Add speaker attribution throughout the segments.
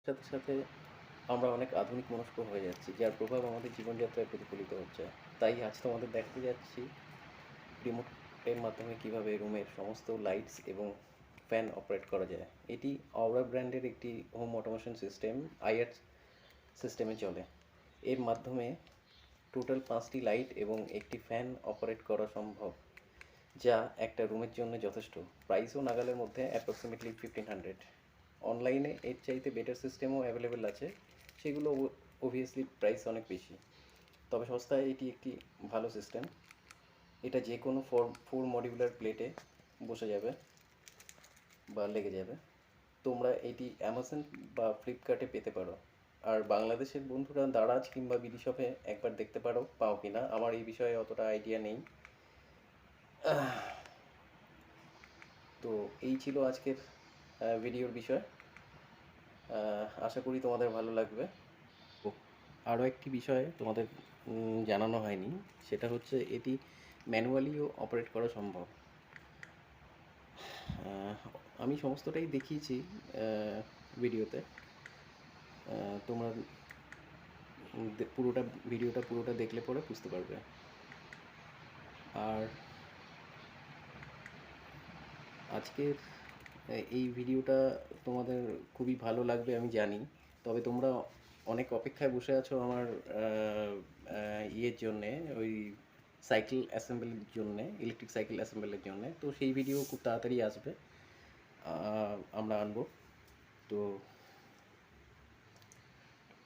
Speaker 1: সাথে সাথে আমরা অনেক আধুনিক মনস্ক হয়ে যাচ্ছি, যার প্রভাব আমাদের জীবনযাত্রায় প্রতিফলিত হচ্ছে। তাই আজ তোমাদের দেখাতে যাচ্ছি রিমোটের মাধ্যমে কিভাবে রুমের সমস্ত লাইটস এবং ফ্যান অপারেট করা যায়। এটি অরা ব্র্যান্ডের একটি হোম অটোমেশন সিস্টেম, আইআর সিস্টেমে চলে। এর মাধ্যমে টোটাল 5টি লাইট এবং একটি ফ্যান অপারেট করা সম্ভব, যা একটা রুমের জন্য যথেষ্ট। প্রাইসও নাগালের মধ্যে, অ্যাপ্রক্সিমেটলি 1500। অনলাইনে এর চাইতে বেটার সিস্টেমও অ্যাভেলেবেল আছে, সেগুলো অবভিয়াসলি প্রাইস অনেক বেশি, তবে সস্তায় এটি একটি ভালো সিস্টেম। এটা যে কোনো 4 মডিউলার প্লেটে বসে যাবে বা লেগে যাবে। তোমরা এটি অ্যামাজন বা ফ্লিপকার্টে পেতে পারো। আর বাংলাদেশের বন্ধুরা দারাজ কিংবা বিডি শপে একবার দেখতে পারো পাও কি না, আমার এই বিষয়ে অতটা আইডিয়া নেই। তো এই ছিল আজকের ভিডিওর বিষয়। আশা করি তোমাদের ভালো লাগবে। আরও একটি বিষয় তোমাদের জানানো হয়নি, সেটা হচ্ছে এটি ম্যানুয়ালিও অপারেট করা সম্ভব। আমি সমস্তটাই দেখিয়েছি ভিডিওতে, তোমরা ভিডিওটা পুরোটা দেখলে পরে বুঝতে পারবে। আর আজকের এই ভিডিওটা তোমাদের খুবই ভালো লাগবে আমি জানি, তবে তোমরা অনেক অপেক্ষায় বসে আছো আমার ইয়ের জন্যে, ওই সাইকেল অ্যাসেম্বলির জন্যে, ইলেকট্রিক সাইকেল অ্যাসেম্বলির জন্যে। তো সেই ভিডিও খুব তাড়াতাড়ি আসবে, আমরা আনবো। তো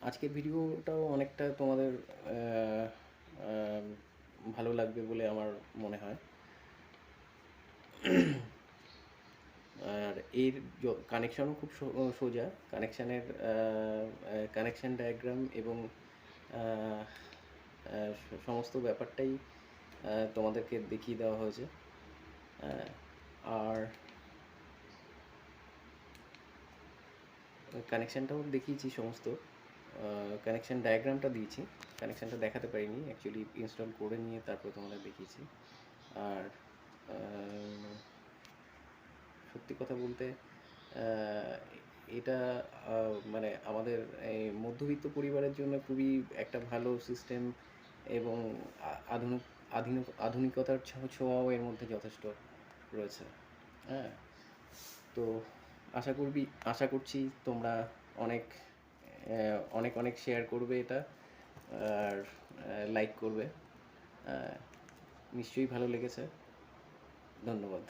Speaker 1: আজকের ভিডিওটাও অনেকটা তোমাদের ভালো লাগবে বলে আমার মনে হয়। আর এর কানেকশানও খুব সোজা। কানেকশান ডায়াগ্রাম এবং সমস্ত ব্যাপারটাই তোমাদেরকে দেখিয়ে দেওয়া হয়েছে। আর কানেকশানটাও দেখিয়েছি সমস্ত, কানেকশান ডায়াগ্রামটা দিয়েছি, কানেকশানটা দেখাতে পারিনি, অ্যাকচুয়ালি ইনস্টল করে নিয়ে তারপর তোমাদের দেখিয়েছি। আর সত্যি কথা বলতে এটা মানে আমাদের এই মধ্যবিত্ত পরিবারের জন্য খুবই একটা ভালো সিস্টেম, এবং আধুনিকতার ছোঁয়াও এর মধ্যে যথেষ্ট রয়েছে। হ্যাঁ, তো আশা করছি তোমরা অনেক অনেক অনেক শেয়ার করবে এটা, আর লাইক করবে। নিশ্চয়ই ভালো লেগেছে। ধন্যবাদ।